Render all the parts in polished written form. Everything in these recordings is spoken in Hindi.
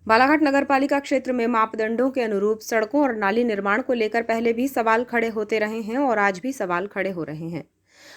बालाघाट नगरपालिका क्षेत्र में मापदंडों के अनुरूप सड़कों और नाली निर्माण को लेकर पहले भी सवाल खड़े होते रहे हैं और आज भी सवाल खड़े हो रहे हैं।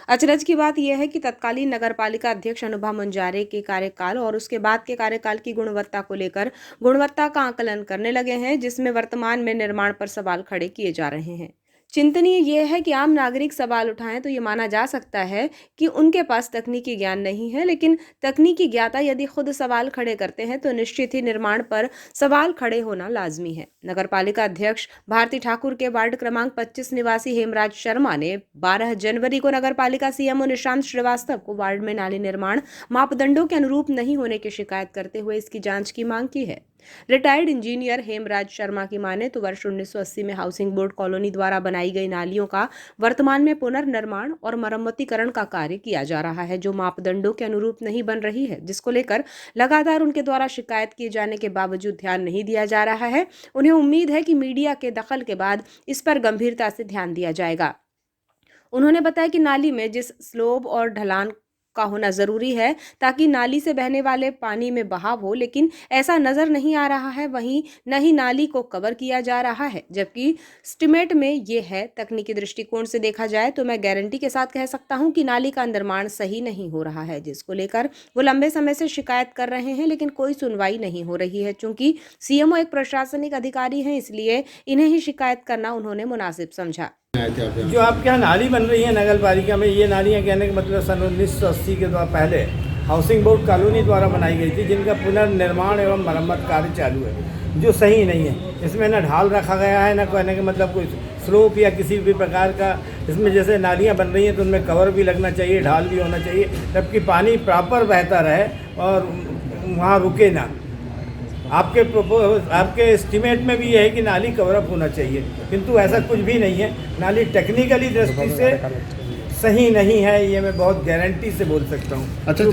अचरज की बात यह है कि तत्कालीन नगरपालिका अध्यक्ष अनुभा मुंजारे के कार्यकाल और उसके बाद के कार्यकाल की गुणवत्ता को लेकर गुणवत्ता का आकलन करने लगे हैं, जिसमें वर्तमान में निर्माण पर सवाल खड़े किए जा रहे हैं। चिंतनीय यह है कि आम नागरिक सवाल उठाएं तो ये माना जा सकता है कि उनके पास तकनीकी ज्ञान नहीं है, लेकिन तकनीकी ज्ञाता यदि खुद सवाल खड़े करते हैं तो निश्चित ही निर्माण पर सवाल खड़े होना लाजमी है। नगरपालिका अध्यक्ष भारती ठाकुर के वार्ड क्रमांक 25 निवासी हेमराज शर्मा ने 12 जनवरी को नगरपालिका सीएमओ निशांत श्रीवास्तव को वार्ड में नाली निर्माण मापदंडों के अनुरूप नहीं होने की शिकायत करते हुए इसकी जांच की मांग की है। रिटायर्ड इंजीनियर हेमराज शर्मा की माने तो वर्ष 1980 में हाउसिंग बोर्ड कॉलोनी द्वारा बनाई गई नालियों का वर्तमान में पुनर्निर्माण और मरम्मतीकरण का कार्य किया जा रहा है, जो मापदंडों के अनुरूप नहीं बन रही है, जिसको लेकर लगातार उनके द्वारा शिकायत किए जाने के बावजूद ध्यान नहीं दिया जा रहा है। उन्हें उम्मीद है कि मीडिया के दखल के बाद इस पर गंभीरता से ध्यान दिया जाएगा। उन्होंने बताया कि नाली में जिस स्लोब और ढलान का होना जरूरी है ताकि नाली से बहने वाले पानी में बहाव हो, लेकिन ऐसा नजर नहीं आ रहा है। वहीं न ही नाली को कवर किया जा रहा है, जबकि एस्टीमेट में ये है। तकनीकी दृष्टिकोण से देखा जाए तो मैं गारंटी के साथ कह सकता हूं कि नाली का निर्माण सही नहीं हो रहा है, जिसको लेकर वो लंबे समय से शिकायत कर रहे हैं, लेकिन कोई सुनवाई नहीं हो रही है। चूंकि सीएमओ एक प्रशासनिक अधिकारी हैं, इसलिए इन्हें ही शिकायत करना उन्होंने मुनासिब समझा। जो आपके यहाँ नाली बन रही है नगर पालिका में, ये नालियाँ कहने का मतलब सन 1980 के द्वारा पहले हाउसिंग बोर्ड कॉलोनी द्वारा बनाई गई थी, जिनका पुनर्निर्माण एवं मरम्मत कार्य चालू है, जो सही नहीं है। इसमें न ढाल रखा गया है, न कहने का मतलब कोई स्लोप या किसी भी प्रकार का। इसमें जैसे नालियाँ बन रही हैं तो उनमें कवर भी लगना चाहिए, ढाल भी होना चाहिए, जबकि पानी प्रॉपर बहता रहे और वहाँ रुके ना। आपके एस्टीमेट में भी यह है कि नाली कवरअप होना चाहिए, किंतु ऐसा कुछ भी नहीं है। नाली टेक्निकली दृष्टि से सही नहीं है, ये मैं बहुत गारंटी से बोल सकता हूँ। अच्छा,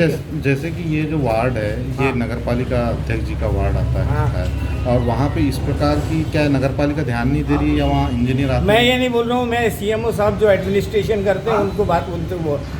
जैसे कि ये जो वार्ड है, ये नगरपालिका अध्यक्ष जी का वार्ड आता है, और वहाँ पे इस प्रकार की क्या नगरपालिका ध्यान नहीं दे रही है या वहाँ इंजीनियर आते हैं? मैं ये नहीं बोल रहा हूँ, मैं सीएमओ साहब जो एडमिनिस्ट्रेशन करते हैं उनको बात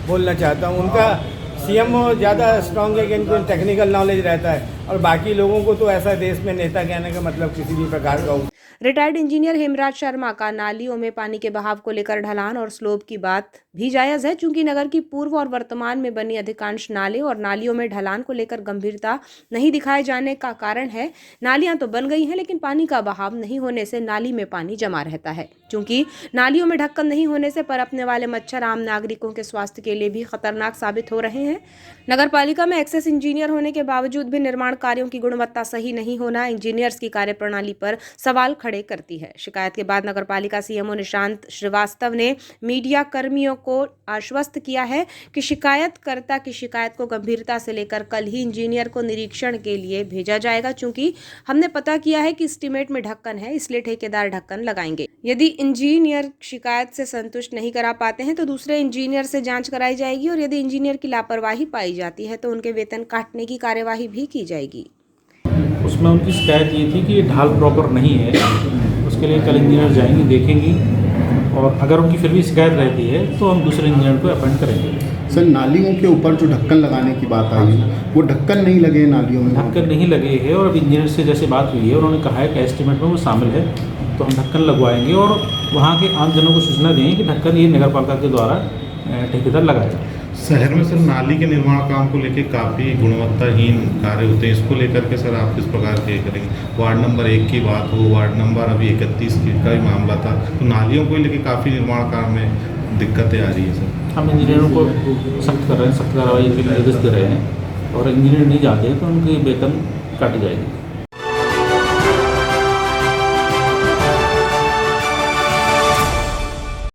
बोलना चाहता हूँ। उनका सीएमओ ज़्यादा स्ट्रांग है कि इनको टेक्निकल नॉलेज रहता है, और बाकी लोगों को तो ऐसा देश में नेता कहने का मतलब किसी भी प्रकार का हो। रिटायर्ड इंजीनियर हेमराज शर्मा का नालियों में पानी के बहाव को लेकर ढलान और स्लोप की बात भी जायज़ है, चूंकि नगर की पूर्व और वर्तमान में बनी अधिकांश नाले और नालियों में ढलान को लेकर गंभीरता नहीं दिखाए जाने का कारण है। नालियां तो बन गई हैं, लेकिन पानी का बहाव नहीं होने से नाली में पानी जमा रहता है। चूंकि नालियों में ढक्कन नहीं होने से पनपने वाले मच्छर आम नागरिकों के स्वास्थ्य के लिए भी खतरनाक साबित हो रहे हैं। नगर पालिका में एक्सेस इंजीनियर होने के बावजूद भी निर्माण कार्यों की गुणवत्ता सही नहीं होना इंजीनियर्स की कार्यप्रणाली पर सवाल खड़े करती है। शिकायत के बाद नगरपालिका सीएमओ निशांत श्रीवास्तव ने मीडिया कर्मियों को आश्वस्त किया है कि शिकायतकर्ता की शिकायत को गंभीरता से लेकर कल ही इंजीनियर को निरीक्षण के लिए भेजा जाएगा। चूंकि हमने पता किया है कि एस्टीमेट में ढक्कन है, इसलिए ठेकेदार ढक्कन लगाएंगे। यदि इंजीनियर शिकायत से संतुष्ट नहीं करा पाते हैं तो दूसरे इंजीनियर से जांच कराई जाएगी, और यदि इंजीनियर की लापरवाही पाई जाती है तो उनके वेतन काटने की कार्यवाही भी की जाएगी। उसमें उनकी शिकायत ये थी कि ये ढाल प्रॉपर नहीं है, उसके लिए कल इंजीनियर जाएंगे, देखेंगी, और अगर उनकी फिर भी शिकायत रहती है तो हम दूसरे इंजीनियर को अपॉइंट करेंगे। सर, नालियों के ऊपर जो ढक्कन लगाने की बात आई, वो ढक्कन नहीं लगे नालियों में? ढक्कन नहीं लगे हैं, और अब इंजीनियर से जैसे बात हुई है, उन्होंने कहा है कि एस्टीमेट में वो शामिल है, तो हम ढक्कन लगवाएंगे और वहाँ के आम जनों को सूचना देंगे कि ढक्कन ये नगर पालिका के द्वारा ठेकेदार लगाएगा। शहर में सर नाली के निर्माण काम को लेकर काफ़ी गुणवत्ताहीन कार्य होते हैं, इसको लेकर के सर आप किस प्रकार के करेंगे? वार्ड नंबर 1 की बात हो, वार्ड नंबर अभी 31 का भी मामला था, तो नालियों को लेकर काफ़ी निर्माण काम में दिक्कतें आ रही है सर। हम इंजीनियरों को सख्त कर रहे हैं, सख्त कार्रवाई के निर्देश दे रहे हैं, और इंजीनियर नहीं जाते हैं तो उनकी वेतन काटी जाएगी।